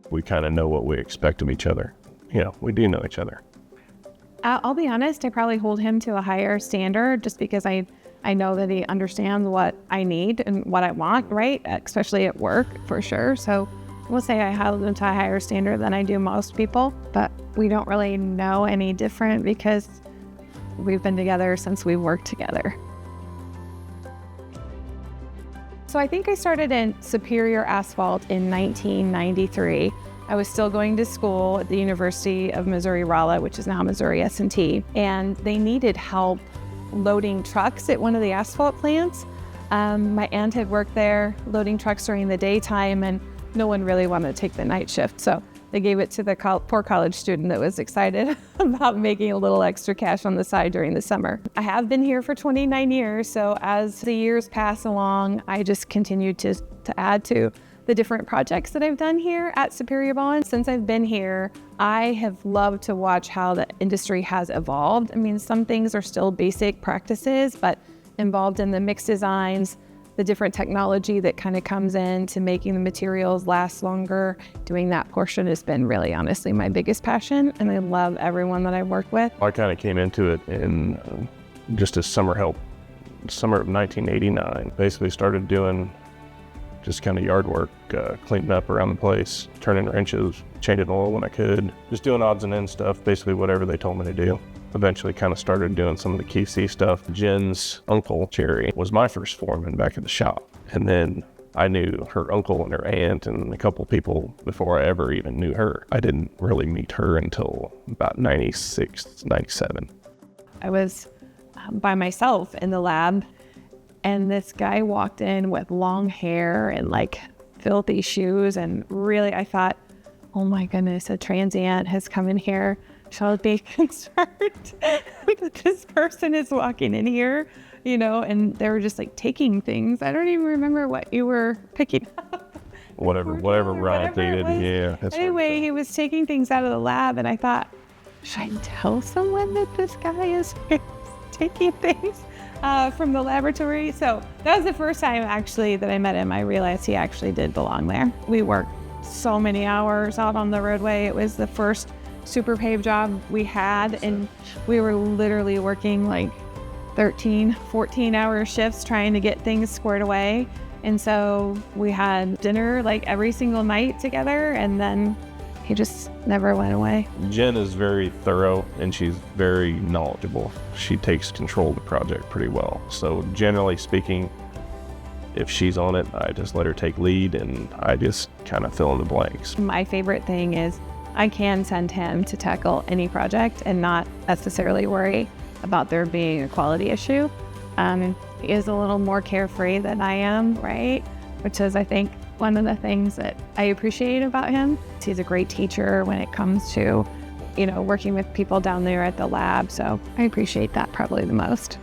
We kind of know what we expect of each other. We do know each other. I'll be honest, I probably hold him to a higher standard just because I know that he understands what I need and what I want, right? Especially at work, for sure. So we'll say I hold him to a higher standard than I do most people, but we don't really know any different because we've been together since we worked together. So I think I started in Superior Asphalt in 1993. I was still going to school at the University of Missouri-Rolla, which is now Missouri S&T, and they needed help loading trucks at one of the asphalt plants. My aunt had worked there loading trucks during the daytime, and no one really wanted to take the night shift. So they gave it to the poor college student that was excited about making a little extra cash on the side during the summer. I have been here for 29 years, so as the years pass along, I just continue to add to the different projects that I've done here at Superior Bond. Since I've been here, I have loved to watch how the industry has evolved. I mean, some things are still basic practices, but involved in the mix designs, the different technology that kind of comes in to making the materials last longer. Doing that portion has been really honestly my biggest passion, and I love everyone that I've worked with. I kind of came into it in just as summer help, summer of 1989. Basically started doing just kind of yard work, cleaning up around the place, turning wrenches, changing oil when I could, just doing odds and ends stuff, basically whatever they told me to do. Eventually kind of started doing some of the QC stuff. Jen's uncle, Jerry, was my first foreman back at the shop. And then I knew her uncle and her aunt and a couple people before I ever even knew her. I didn't really meet her until about 96, 97. I was by myself in the lab, and this guy walked in with long hair and like filthy shoes, and really I thought, oh my goodness, a transient has come in here. Shall be concerned that this person is walking in here, and they were just like taking things. I don't even remember what you were picking up. Whatever right they did, yeah. Anyway, he was taking things out of the lab, and I thought, should I tell someone that this guy is taking things from the laboratory? So that was the first time actually that I met him. I realized he actually did belong there. We worked so many hours out on the roadway. It was the first super paved job we had, and we were literally working like 13, 14-hour shifts trying to get things squared away. And so we had dinner like every single night together, and then he just never went away. Jen is very thorough and she's very knowledgeable. She takes control of the project pretty well. So generally speaking, if she's on it, I just let her take lead and I just kind of fill in the blanks. My favorite thing is I can send him to tackle any project and not necessarily worry about there being a quality issue. He is a little more carefree than I am, right? Which is, I think, one of the things that I appreciate about him. He's a great teacher when it comes to, working with people down there at the lab. So I appreciate that probably the most.